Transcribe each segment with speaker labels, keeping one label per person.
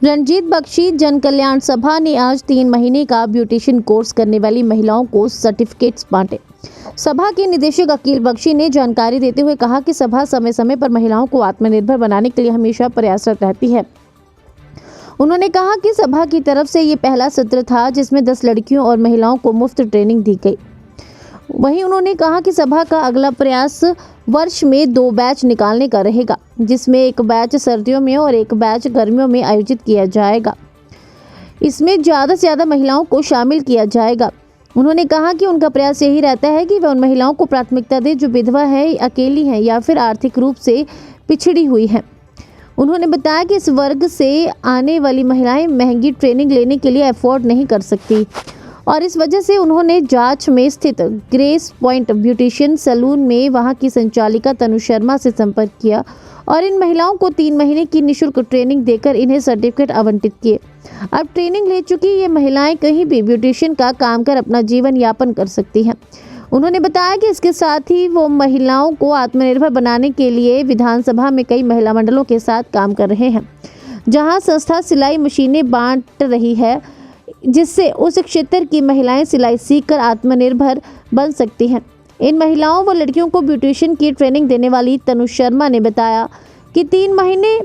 Speaker 1: रणजीत बख्शी जन कल्याण सभा ने आज 3 महीने का ब्यूटिशियन कोर्स करने वाली महिलाओं को सर्टिफिकेट्स बांटे। सभा के निदेशक अकील बख्शी ने जानकारी देते हुए कहा कि सभा समय समय पर महिलाओं को आत्मनिर्भर बनाने के लिए हमेशा प्रयासरत रहती है। उन्होंने कहा कि सभा की तरफ से ये पहला सत्र था जिसमें 10 लड़कियों और महिलाओं को मुफ्त ट्रेनिंग दी गई। वहीं उन्होंने कहा कि सभा का अगला प्रयास वर्ष में 2 बैच निकालने का रहेगा, जिसमें एक बैच सर्दियों में और एक बैच गर्मियों में आयोजित किया जाएगा। इसमें ज़्यादा से ज़्यादा महिलाओं को शामिल किया जाएगा। उन्होंने कहा कि उनका प्रयास यही रहता है कि वह उन महिलाओं को प्राथमिकता दे जो विधवा है, अकेली हैं या फिर आर्थिक रूप से पिछड़ी हुई हैं। उन्होंने बताया कि इस वर्ग से आने वाली महिलाएं महंगी ट्रेनिंग लेने के लिए अफोर्ड नहीं कर सकती और इस वजह से उन्होंने जांच में स्थित ग्रेस पॉइंट ब्यूटिशियन सैलून में वहां की संचालिका तनु शर्मा से संपर्क किया और इन महिलाओं को 3 महीने की निःशुल्क ट्रेनिंग देकर इन्हें सर्टिफिकेट आवंटित किए। अब ट्रेनिंग ले चुकी ये महिलाएं कहीं भी ब्यूटिशियन का काम कर अपना जीवन यापन कर सकती हैं। उन्होंने बताया कि इसके साथ ही वो महिलाओं को आत्मनिर्भर बनाने के लिए विधानसभा में कई महिला मंडलों के साथ काम कर रहे हैं, जहां संस्था सिलाई मशीनें बांट रही है, जिससे उस क्षेत्र की महिलाएं सिलाई सीखकर आत्मनिर्भर बन सकती हैं। इन महिलाओं व लड़कियों को ब्यूटिशियन की ट्रेनिंग देने वाली तनु शर्मा ने बताया कि 3 महीने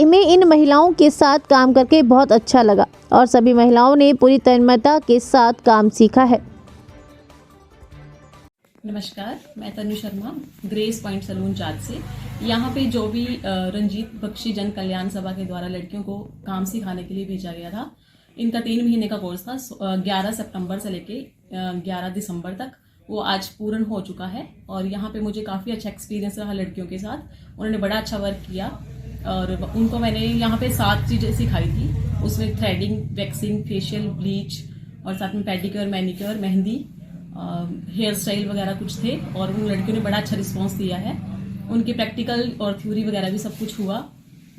Speaker 1: में इन महिलाओं के साथ काम करके बहुत अच्छा लगा और सभी महिलाओं ने पूरी तन्मयता के साथ काम सीखा है।
Speaker 2: नमस्कार, मैं Tanu Sharma grace point salon चार्ज से। यहाँ पे जो भी रंजीत बख्शी जन कल्याण सभा के द्वारा लड़कियों को काम सिखाने के लिए भेजा गया था, इनका 3 महीने का कोर्स था। 11 सितंबर से लेके 11 दिसंबर तक वो आज पूर्ण हो चुका है और यहाँ पे मुझे काफ़ी अच्छा एक्सपीरियंस रहा लड़कियों के साथ। उन्होंने बड़ा अच्छा वर्क किया और उनको मैंने यहाँ पे 7 चीज़ें सिखाई थी। उसमें थ्रेडिंग, वैक्सिंग, फेशियल, ब्लीच और साथ में pedicure, manicure, mehndi, hair style वगैरह कुछ थे और उन लड़कियों ने बड़ा अच्छा रिस्पांस दिया है। उनके प्रैक्टिकल और थ्योरी वगैरह भी सब कुछ हुआ।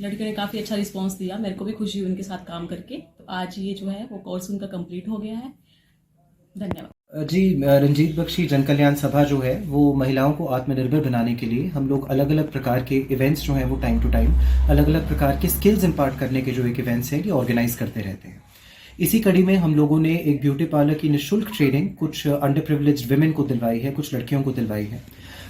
Speaker 2: लड़कियों ने काफ़ी अच्छा रिस्पांस दिया, मेरे को भी खुशी हुई उनके साथ काम करके। तो आज ये जो है वो कोर्स उनका कंप्लीट हो गया है। धन्यवाद
Speaker 3: जी। रंजीत बख्शी जन कल्याण सभा जो है वो महिलाओं को आत्मनिर्भर बनाने के लिए हम लोग अलग अलग प्रकार के इवेंट्स जो हैं वो टाइम टू टाइम अलग अलग प्रकार के स्किल्स इम्पार्ट करने के जो एक इवेंट्स हैं ये ऑर्गेनाइज करते रहते हैं। इसी कड़ी में हम लोगों ने एक ब्यूटी पार्लर की निःशुल्क ट्रेनिंग कुछ अंडर प्रिविलेज्ड विमेन को दिलवाई है, कुछ लड़कियों को दिलवाई है।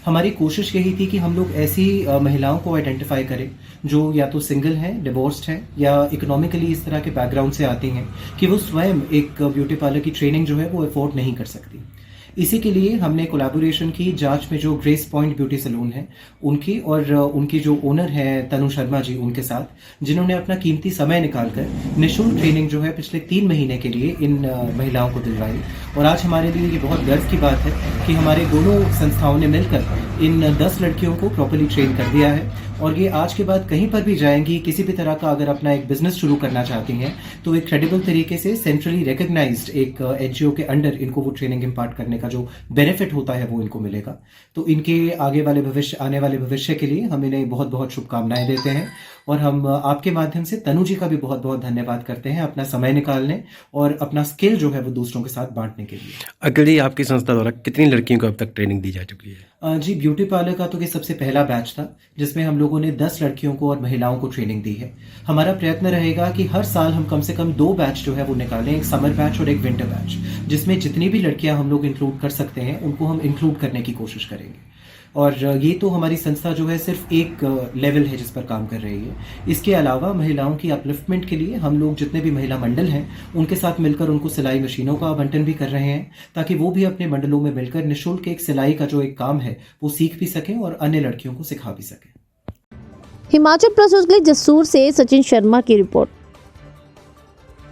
Speaker 3: हमारी कोशिश यही थी कि हम लोग ऐसी महिलाओं को आइडेंटिफाई करें जो या तो सिंगल हैं, डिवोर्स्ड हैं या इकोनॉमिकली इस तरह के बैकग्राउंड से आती हैं कि वो स्वयं एक ब्यूटी पार्लर की ट्रेनिंग जो है वो अफोर्ड नहीं कर सकती। इसी के लिए हमने कोलैबोरेशन की। जांच में जो ग्रेस पॉइंट ब्यूटी सैलून है उनकी और उनकी जो ओनर है तनु शर्मा जी, उनके साथ, जिन्होंने अपना कीमती समय निकालकर निःशुल्क ट्रेनिंग जो है पिछले 3 महीने के लिए इन महिलाओं को दिलवाई। और आज हमारे लिए ये बहुत गर्व की बात है कि हमारे दोनों संस्थाओं ने मिलकर इन 10 लड़कियों को प्रॉपर्ली ट्रेन कर दिया है और ये आज के बाद कहीं पर भी जाएंगी, किसी भी तरह का अगर अपना एक बिजनेस शुरू करना चाहती हैं तो एक क्रेडिबल तरीके से सेंट्रली रिकग्नाइज्ड एक एनजीओ के अंडर इनको वो ट्रेनिंग इम्पार्ट करने का जो बेनिफिट होता है वो इनको मिलेगा। तो इनके आने वाले भविष्य के लिए हम इन्हें बहुत बहुत शुभकामनाएं देते हैं और हम आपके माध्यम से तनु जी का भी बहुत बहुत धन्यवाद करते हैं अपना समय निकालने और अपना स्किल जो है वो दूसरों के साथ बांटने के लिए।
Speaker 4: अगर जी आपकी संस्था द्वारा कितनी लड़कियों को अब तक ट्रेनिंग दी जा चुकी है?
Speaker 3: जी, ब्यूटी पार्लर का तो ये सबसे पहला बैच था जिसमें हम लोगों ने 10 लड़कियों को और महिलाओं को ट्रेनिंग दी है। हमारा प्रयत्न रहेगा कि हर साल हम कम से कम 2 बैच जो है वो निकालें, एक समर बैच और एक विंटर बैच, जिसमें जितनी भी लड़कियां हम लोग इंक्लूड कर सकते हैं उनको हम इंक्लूड करने की कोशिश करेंगे। और ये तो हमारी संस्था जो है सिर्फ एक लेवल है जिस पर काम कर रही है। इसके अलावा महिलाओं की अपलिफ्टमेंट के लिए हम लोग जितने भी महिला मंडल हैं उनके साथ मिलकर उनको सिलाई मशीनों का आवंटन भी कर रहे हैं ताकि वो भी अपने मंडलों में मिलकर निःशुल्क एक सिलाई का जो एक काम है वो सीख भी सकें और अन्य लड़कियों को सिखा भी सकें।
Speaker 1: हिमाचल प्रदेश के लिए जसूर से सचिन शर्मा की रिपोर्ट।